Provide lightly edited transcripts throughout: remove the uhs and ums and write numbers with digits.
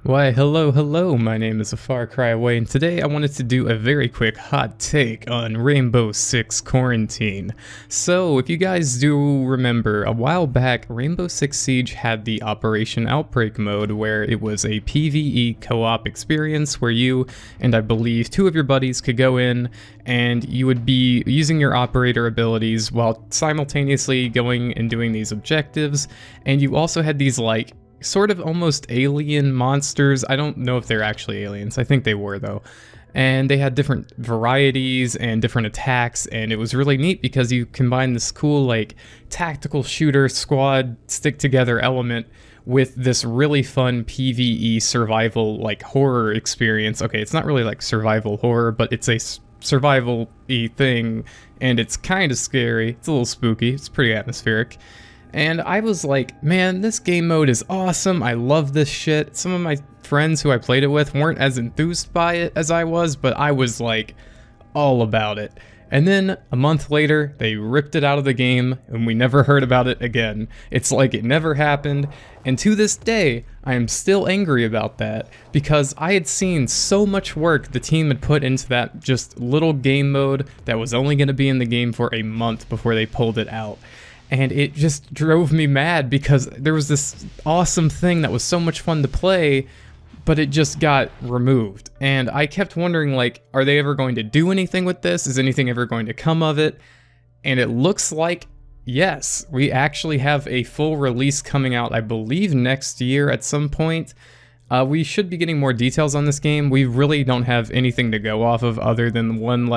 Why, hello, my name is AFarCryAway, and today I wanted to do a very quick hot take on Rainbow Six Quarantine. So, if you guys do remember, a while back, Rainbow Six Siege had the Operation Outbreak mode, where it was a PVE co-op experience where you and I believe two of your buddies could go in and you would be using your operator abilities while simultaneously going and doing these objectives, and you also had these sort of almost alien monsters. I don't know if they're actually aliens. I think they were though. And they had different varieties and different attacks, and it was really neat because you combine this cool tactical shooter squad stick together element with this really fun PvE survival horror experience. Okay, it's not really survival horror, but it's a survival-y thing, and it's kind of scary. It's a little spooky. It's pretty atmospheric. And I was like, man, this game mode is awesome. I love this shit. Some of my friends who I played it with weren't as enthused by it as I was, but I was all about it. And then a month later, they ripped it out of the game and we never heard about it again. It's like it never happened. And to this day, I am still angry about that because I had seen so much work the team had put into that just little game mode that was only going to be in the game for a month before they pulled it out. And it just drove me mad because there was this awesome thing that was so much fun to play, but it just got removed. And I kept wondering, are they ever going to do anything with this? Is anything ever going to come of it? And it looks like, yes, we actually have a full release coming out, I believe next year at some point. We should be getting more details on this game. We really don't have anything to go off of other than one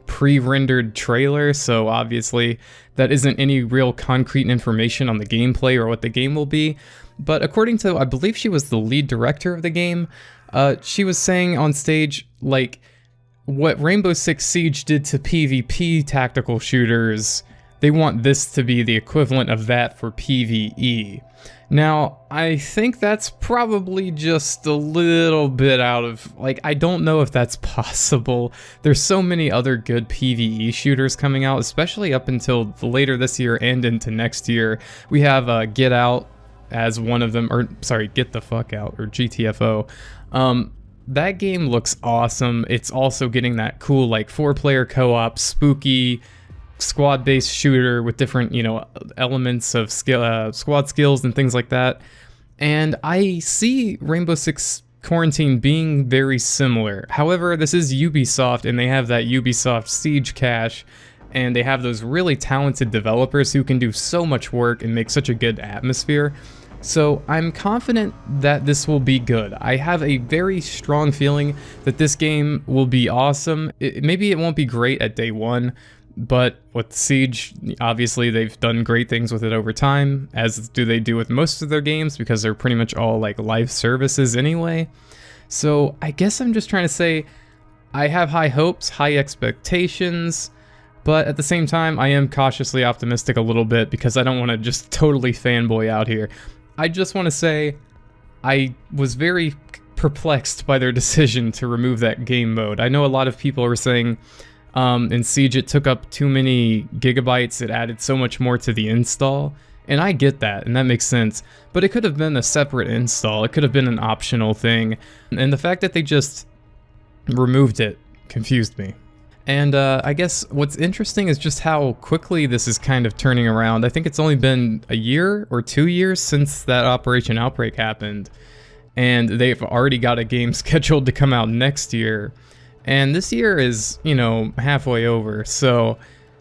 pre-rendered trailer, so obviously that isn't any real concrete information on the gameplay or what the game will be. But according to, I believe she was the lead director of the game, she was saying on stage, what Rainbow Six Siege did to PvP tactical shooters, they want this to be the equivalent of that for PvE. Now, I think that's probably just a little bit out of, I don't know if that's possible. There's so many other good PvE shooters coming out, especially up until later this year and into next year. We have Get Out as one of them, or sorry, Get the Fuck Out, or GTFO. That game looks awesome. It's also getting that cool, 4-player co-op, spooky, squad-based shooter with different, elements of skill, squad skills and things like that. And I see Rainbow Six Quarantine being very similar. However, this is Ubisoft, and they have that Ubisoft Siege cache, and they have those really talented developers who can do so much work and make such a good atmosphere. So I'm confident that this will be good. I have a very strong feeling that this game will be awesome. Maybe it won't be great at day one, but with Siege, obviously they've done great things with it over time, as do they do with most of their games, because they're pretty much all live services anyway. So I guess I'm just trying to say I have high hopes, high expectations, but at the same time I am cautiously optimistic a little bit because I don't want to just totally fanboy out here. I just want to say I was very perplexed by their decision to remove that game mode. I know a lot of people are saying in Siege it took up too many gigabytes, it added so much more to the install, and I get that, and that makes sense, but it could have been a separate install, it could have been an optional thing, and the fact that they just removed it confused me. And I guess what's interesting is just how quickly this is kind of turning around. I think it's only been a year or 2 years since that Operation Outbreak happened, and they've already got a game scheduled to come out next year. And this year is, halfway over, so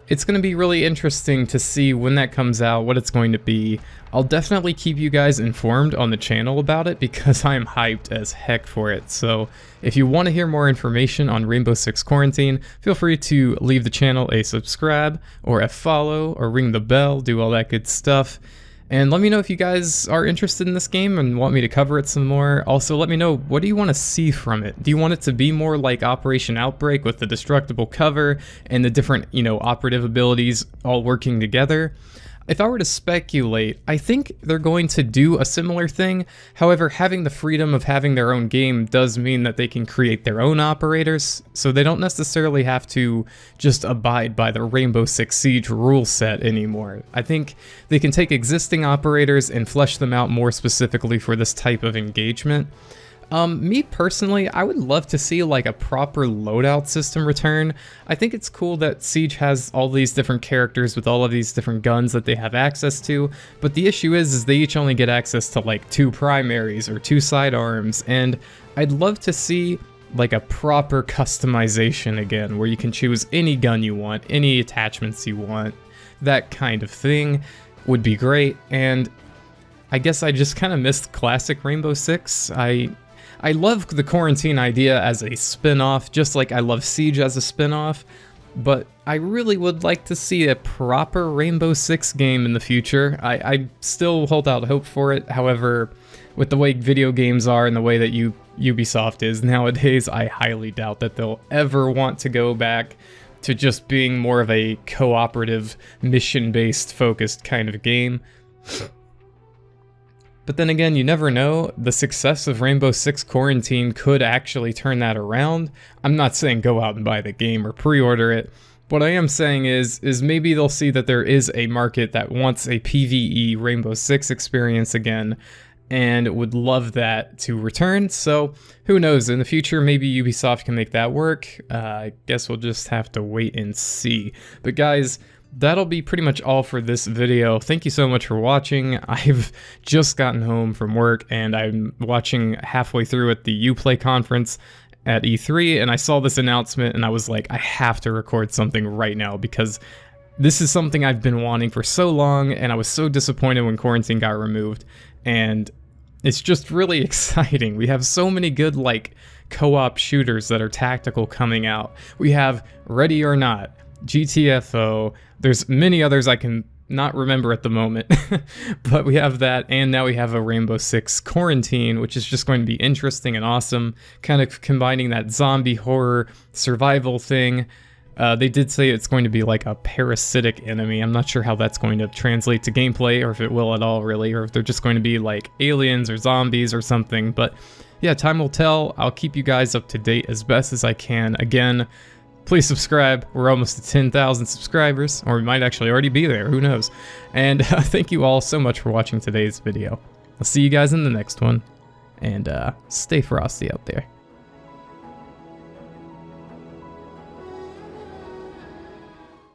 it's going to be really interesting to see when that comes out, what it's going to be. I'll definitely keep you guys informed on the channel about it because I'm hyped as heck for it. So if you want to hear more information on Rainbow Six Quarantine, feel free to leave the channel a subscribe or a follow or ring the bell, do all that good stuff. And let me know if you guys are interested in this game and want me to cover it some more. Also, let me know, what do you want to see from it? Do you want it to be more like Operation Outbreak with the destructible cover and the different, operative abilities all working together? If I were to speculate, I think they're going to do a similar thing. However, having the freedom of having their own game does mean that they can create their own operators, so they don't necessarily have to just abide by the Rainbow Six Siege rule set anymore. I think they can take existing operators and flesh them out more specifically for this type of engagement. Me personally, I would love to see like a proper loadout system return. I think it's cool that Siege has all these different characters with all of these different guns that they have access to, but the issue is they each only get access to like 2 primaries or 2 sidearms, and I'd love to see like a proper customization again, where you can choose any gun you want, any attachments you want, that kind of thing would be great. And I guess I just kind of missed classic Rainbow Six. I love the quarantine idea as a spin-off, just like I love Siege as a spin-off, but I really would like to see a proper Rainbow Six game in the future. I still hold out hope for it. However, with the way video games are and the way that Ubisoft is nowadays, I highly doubt that they'll ever want to go back to just being more of a cooperative, mission-based focused kind of game. But then again, you never know. The success of Rainbow Six Quarantine could actually turn that around. I'm not saying go out and buy the game or pre-order it. What I am saying is maybe they'll see that there is a market that wants a PVE Rainbow Six experience again, and would love that to return. So who knows, in the future maybe Ubisoft can make that work. I guess we'll just have to wait and see. But guys, that'll be pretty much all for this video. Thank you so much for watching. I've just gotten home from work and I'm watching halfway through at the Uplay conference at E3, and I saw this announcement and I was like, I have to record something right now because this is something I've been wanting for so long, and I was so disappointed when Quarantine got removed, and it's just really exciting. We have so many good like co-op shooters that are tactical coming out. We have Ready or Not, GTFO, there's many others I can not remember at the moment, but we have that, and now we have a Rainbow Six Quarantine, which is just going to be interesting and awesome, kind of combining that zombie horror survival thing. They did say it's going to be like a parasitic enemy. I'm not sure how that's going to translate to gameplay, or if it will at all really, or if they're just going to be like aliens or zombies or something, but yeah, time will tell. I'll keep you guys up to date as best as I can. Again, please subscribe. We're almost at 10,000 subscribers, or we might actually already be there, who knows. And thank you all so much for watching today's video. I'll see you guys in the next one, and stay frosty out there.